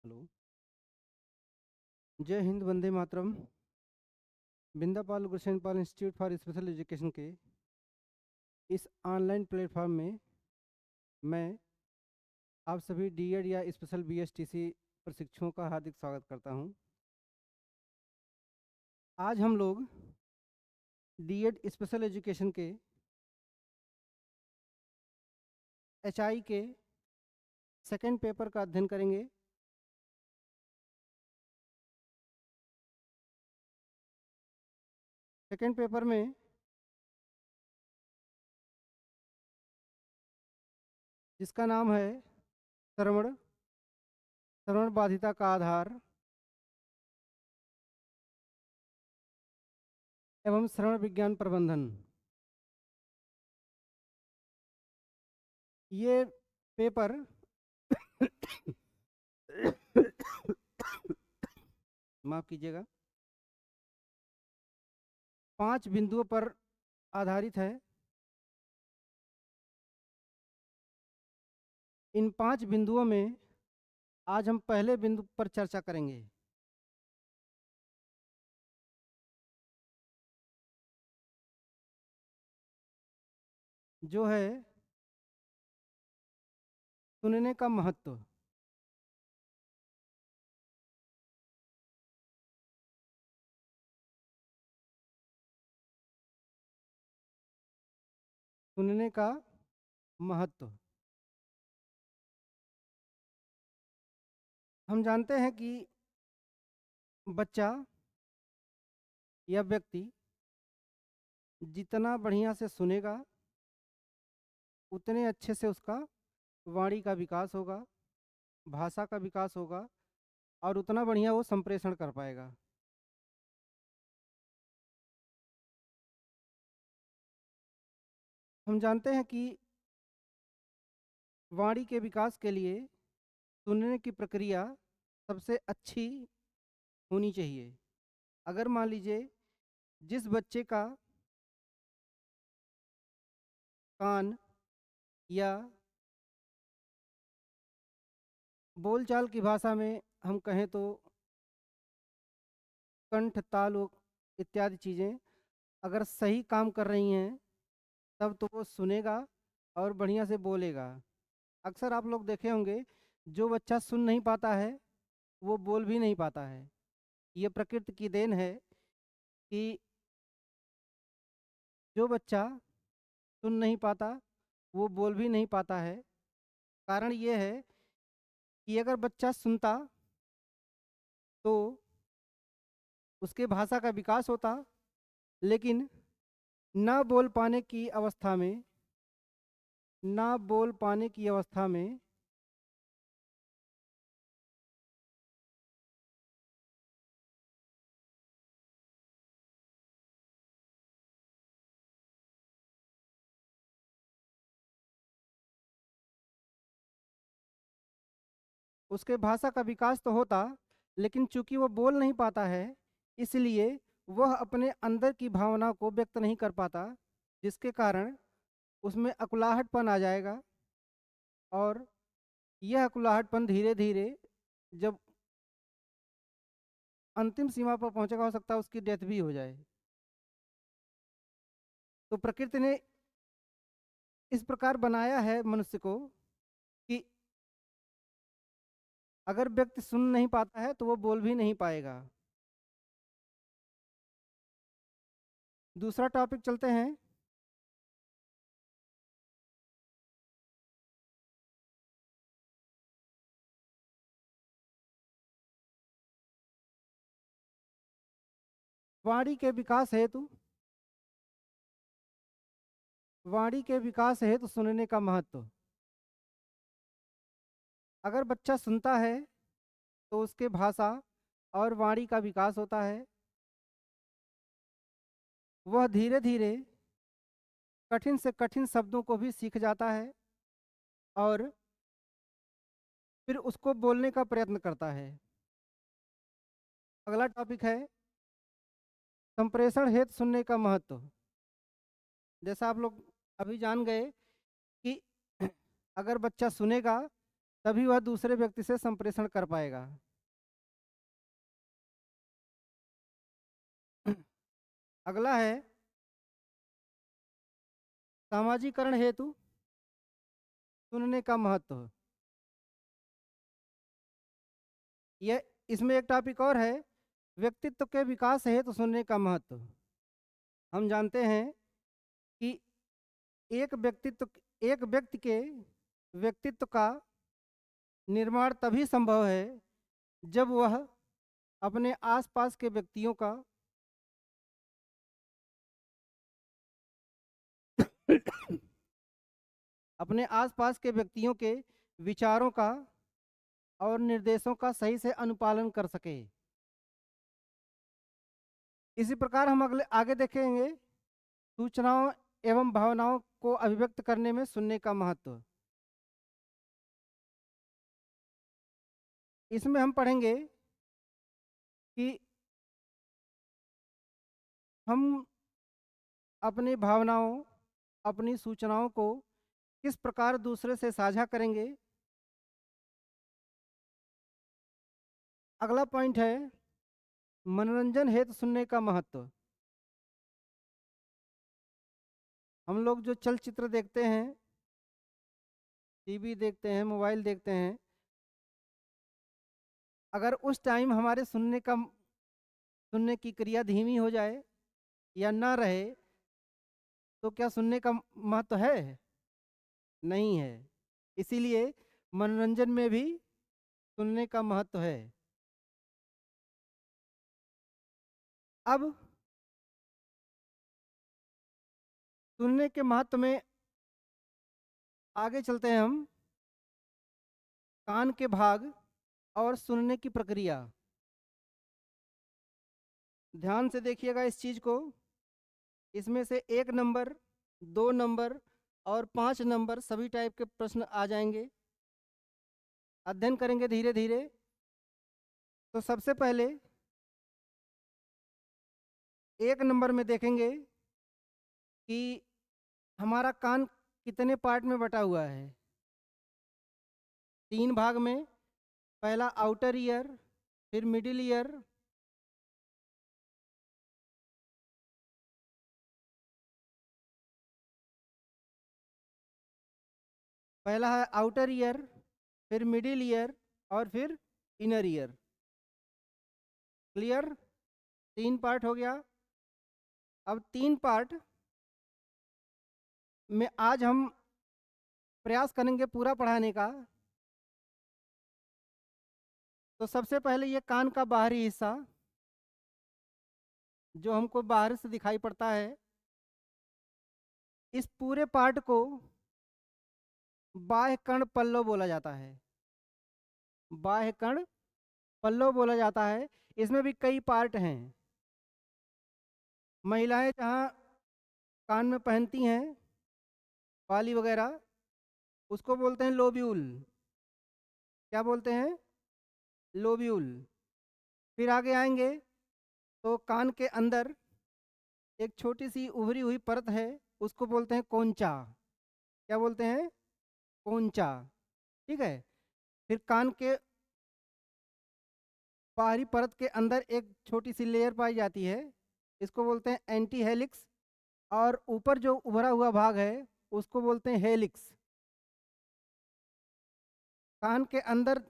Hello. जय Hind, Vande Mataram. बिंदापाल गुरसेनपाल institute for special education के इस ऑनलाइन प्लेटफॉर्म में मैं आप सभी डीएड या स्पेशल बीएसटीसी प्रशिक्षुओं का हार्दिक स्वागत करता हूं। आज हम लोग डीएड स्पेशल एजुकेशन के एचआई के सेकेंड पेपर का अध्ययन करेंगे। सेकेंड पेपर में जिसका नाम है श्रवण बाधिता का आधार एवं श्रवण विज्ञान प्रबंधन, ये पेपर माफ कीजिएगा 5 बिंदुओं पर आधारित है। इन 5 बिंदुओं में आज हम पहले बिंदु पर चर्चा करेंगे। जो है सुनने का महत्व। सुनने का महत्व। हम जानते हैं कि बच्चा या व्यक्ति जितना बढ़िया से सुनेगा उतने अच्छे से उसका वाणी का विकास होगा, भाषा का विकास होगा और उतना बढ़िया वो संप्रेषण कर पाएगा। हम जानते हैं कि वाणी के विकास के लिए सुनने की प्रक्रिया सबसे अच्छी होनी चाहिए। अगर मान लीजिए जिस बच्चे का कान या बोलचाल की भाषा में हम कहें तो कंठ, ताल इत्यादि चीज़ें अगर सही काम कर रही हैं तब तो वो सुनेगा और बढ़िया से बोलेगा। अक्सर आप लोग देखे होंगे जो बच्चा सुन नहीं पाता है वो बोल भी नहीं पाता है। ये प्रकृति की देन है कि जो बच्चा सुन नहीं पाता वो बोल भी नहीं पाता है। कारण ये है कि अगर बच्चा सुनता तो उसके भाषा का विकास होता, लेकिन ना बोल पाने की अवस्था में उसके भाषा का विकास तो होता, लेकिन चूंकि वो बोल नहीं पाता है इसलिए वह अपने अंदर की भावना को व्यक्त नहीं कर पाता, जिसके कारण उसमें अकुलाहटपन आ जाएगा और यह अकुलाहटपन धीरे धीरे जब अंतिम सीमा पर पहुंचेगा हो सकता है उसकी डेथ भी हो जाए। तो प्रकृति ने इस प्रकार बनाया है मनुष्य को कि अगर व्यक्ति सुन नहीं पाता है तो वो बोल भी नहीं पाएगा। दूसरा टॉपिक चलते हैं। वाणी के विकास हेतु सुनने का महत्व। अगर बच्चा सुनता है तो उसके भाषा और वाणी का विकास होता है। वह धीरे धीरे कठिन से कठिन शब्दों को भी सीख जाता है और फिर उसको बोलने का प्रयत्न करता है। अगला टॉपिक है संप्रेषण हेतु सुनने का महत्व। जैसा आप लोग अभी जान गए कि अगर बच्चा सुनेगा तभी वह दूसरे व्यक्ति से संप्रेषण कर पाएगा। अगला है सामाजिकरण हेतु सुनने का महत्व। यह इसमें एक टॉपिक और है, व्यक्तित्व के विकास हेतु सुनने का महत्व। हम जानते हैं कि एक व्यक्ति के व्यक्तित्व का निर्माण तभी संभव है जब वह अपने आसपास के व्यक्तियों का अपने आसपास के व्यक्तियों के विचारों का और निर्देशों का सही से अनुपालन कर सके। इसी प्रकार हम अगले आगे देखेंगे सूचनाओं एवं भावनाओं को अभिव्यक्त करने में सुनने का महत्व। इसमें हम पढ़ेंगे कि हम अपनी भावनाओं, अपनी सूचनाओं को किस प्रकार दूसरे से साझा करेंगे। अगला पॉइंट है मनोरंजन हेतु सुनने का महत्व। हम लोग जो चलचित्र देखते हैं, टीवी देखते हैं, मोबाइल देखते हैं, अगर उस टाइम हमारे सुनने की क्रिया धीमी हो जाए या ना रहे तो क्या सुनने का महत्व है? नहीं है। इसीलिए मनोरंजन में भी सुनने का महत्व है। अब सुनने के महत्व में आगे चलते हैं हम। कान के भाग और सुनने की प्रक्रिया, ध्यान से देखिएगा इस चीज को। इसमें से 1 नंबर, 2 नंबर और 5 नंबर सभी टाइप के प्रश्न आ जाएंगे। अध्ययन करेंगे धीरे धीरे। तो सबसे पहले 1 नंबर में देखेंगे कि हमारा कान कितने पार्ट में बटा हुआ है। 3 भाग में। पहला आउटर ईयर, फिर मिडिल ईयर, पहला है आउटर ईयर, फिर मिडिल ईयर और फिर इनर ईयर। क्लियर? 3 पार्ट हो गया। अब 3 पार्ट में आज हम प्रयास करेंगे पूरा पढ़ाने का। तो सबसे पहले ये कान का बाहरी हिस्सा जो हमको बाहर से दिखाई पड़ता है, इस पूरे पार्ट को बाह्य कर्ण पल्लव बोला जाता है। बाह्य कर्ण पल्लव बोला जाता है। इसमें भी कई पार्ट हैं। महिलाएं जहाँ कान में पहनती हैं बाली वगैरह, उसको बोलते हैं लोब्यूल। क्या बोलते हैं? लोब्यूल। फिर आगे आएंगे तो कान के अंदर एक छोटी सी उभरी हुई परत है, उसको बोलते हैं कोंचा। क्या बोलते हैं? कोंचा। ठीक है। फिर कान के बाहरी परत के अंदर एक छोटी सी लेयर पाई जाती है, इसको बोलते हैं एंटी हेलिक्स। और ऊपर जो उभरा हुआ भाग है उसको बोलते हैं हेलिक्स। कान के अंदर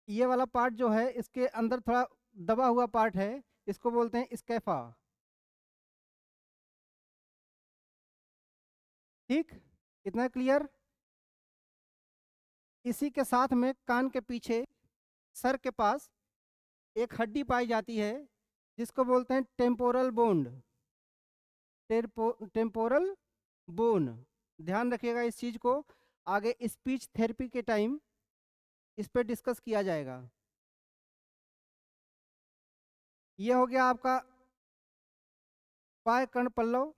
ये वाला पार्ट जो है, इसके अंदर थोड़ा दबा हुआ पार्ट है, इसको बोलते हैं स्कैफा। ठीक, इतना क्लियर? इसी के साथ में कान के पीछे सर के पास एक हड्डी पाई जाती है जिसको बोलते हैं टेम्पोरल बोन। Temporal bone. ध्यान रखिएगा इस चीज को, आगे स्पीच थेरेपी के टाइम इस पे डिस्कस किया जाएगा। ये हो गया आपका बाह्य कर्ण पल्लव।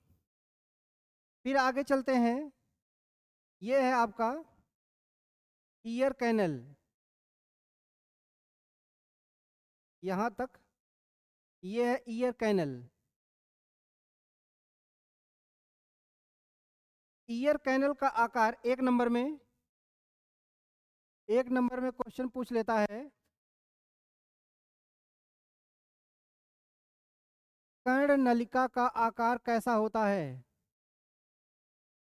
फिर आगे चलते हैं। ये है आपका ईयर कैनल। यहाँ तक ये है ईयर कैनल। ईयर कैनल का आकार 1 नंबर में एक नंबर में क्वेश्चन पूछ लेता है, कर्ण नलिका का आकार कैसा होता है?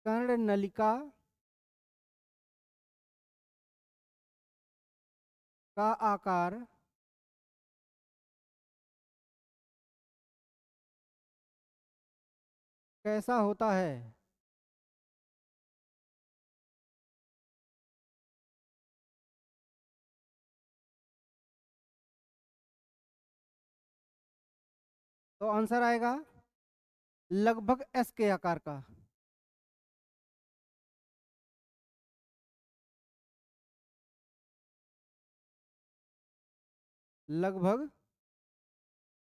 कर्ण नलिका का आकार कैसा होता है? तो आंसर आएगा लगभग एस के आकार का। लगभग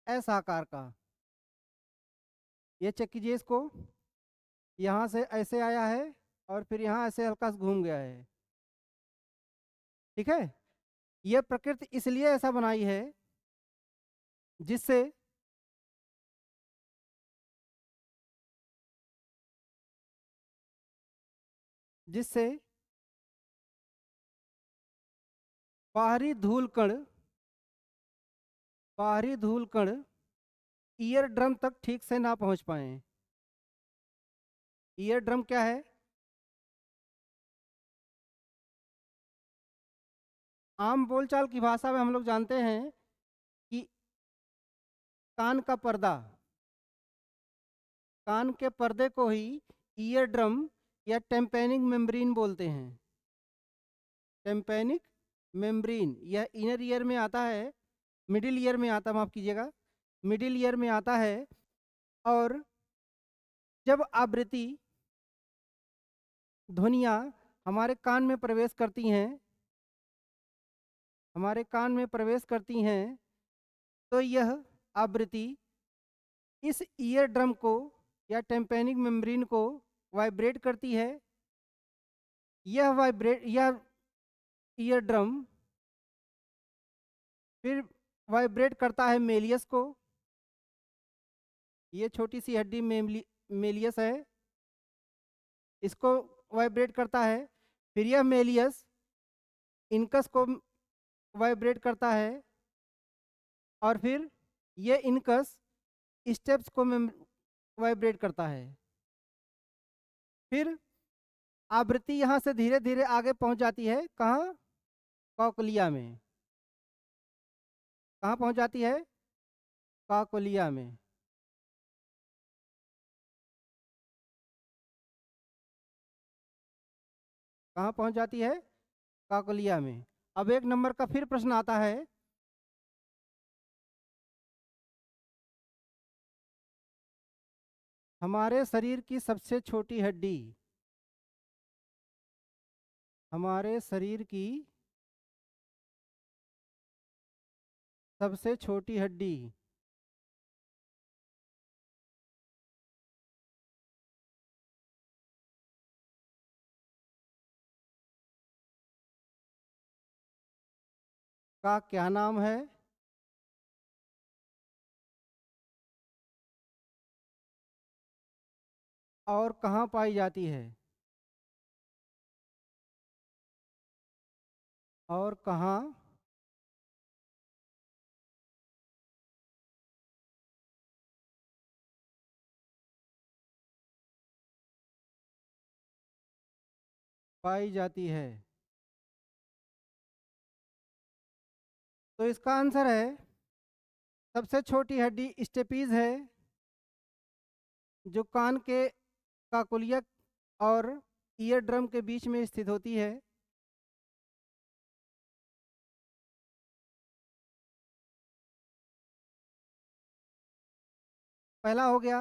एस आकार का। ये चेक कीजिए इसको, यहाँ से ऐसे आया है और फिर यहाँ ऐसे हल्का सा घूम गया है। ठीक है, यह प्रकृति इसलिए ऐसा बनाई है जिससे जिससे बाहरी धूल कण बाहरी धूल कण ईयर ड्रम तक ठीक से ना पहुंच पाए। ईयर ड्रम क्या है? आम बोलचाल की भाषा में हम लोग जानते हैं कि कान का पर्दा, कान के पर्दे को ही ईयर ड्रम या टेम्पेनिक मेम्ब्रेन बोलते हैं। टेम्पेनिक मेम्ब्रेन यह इनर ईयर में आता है, मिडिल ईयर में आता, माफ कीजिएगा, मिडिल ईयर में आता है। और जब आवृत्ति ध्वनियाँ हमारे कान में प्रवेश करती हैं, हमारे कान में प्रवेश करती हैं, तो यह आवृत्ति इस ईयर ड्रम को या टेम्पेनिक मेम्ब्रेन को वाइब्रेट करती है। यह ईयर ड्रम फिर वाइब्रेट करता है मेलियस को। ये छोटी सी हड्डी मेलियस है, इसको वाइब्रेट करता है। फिर यह मेलियस इनकस को वाइब्रेट करता है और फिर ये इनकस स्टेप्स को वाइब्रेट करता है। फिर आवृत्ति यहाँ से धीरे धीरे आगे पहुँच जाती है, कहाँ? कॉकलिया में। कहाँ पहुँच जाती है? कॉकलिया में। कहाँ पहुँच जाती है? कॉकलिया में। अब एक नंबर का फिर प्रश्न आता है, हमारे शरीर की सबसे छोटी हड्डी, हमारे शरीर की सबसे छोटी हड्डी का क्या नाम है? और कहाँ पाई जाती है? और कहाँ पाई जाती है? तो इसका आंसर है, सबसे छोटी हड्डी स्टेपीज है, जो कान के काकुलिया और ईयर ड्रम के बीच में स्थित होती है। पहला हो गया,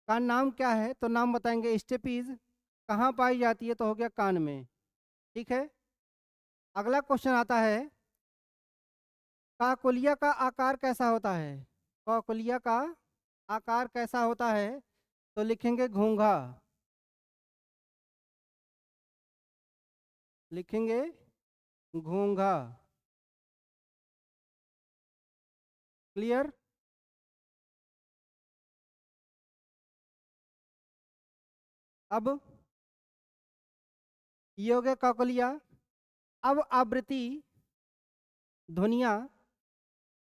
कान नाम क्या है? तो नाम बताएंगे स्टेपीज। कहाँ पाई जाती है? तो हो गया कान में। ठीक है, अगला क्वेश्चन आता है, काकुलिया का आकार कैसा होता है? काकुलिया का आकार कैसा होता है? तो लिखेंगे घोंघा, लिखेंगे घोंघा। क्लियर? अब ये हो गया काकुलिया। अब आवृत्ति ध्वनियाँ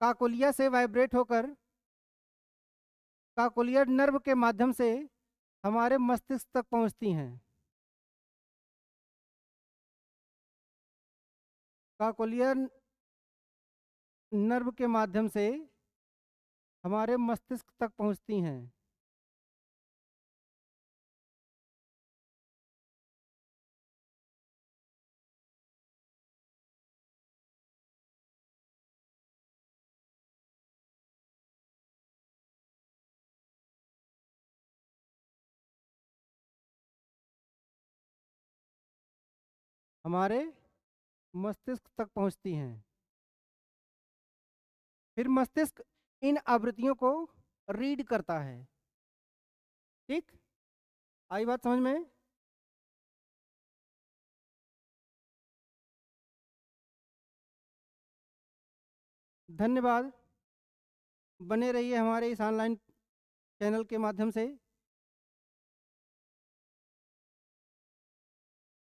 काकोलिया से वाइब्रेट होकर काकोलियर नर्व के माध्यम से हमारे मस्तिष्क तक पहुंचती हैं। काकोलियर नर्व के माध्यम से हमारे मस्तिष्क तक पहुंचती हैं। हमारे मस्तिष्क तक पहुंचती हैं। फिर मस्तिष्क इन आवृत्तियों को रीड करता है। ठीक, आई बात समझ में? धन्यवाद। बने रहिए हमारे इस ऑनलाइन चैनल के माध्यम से।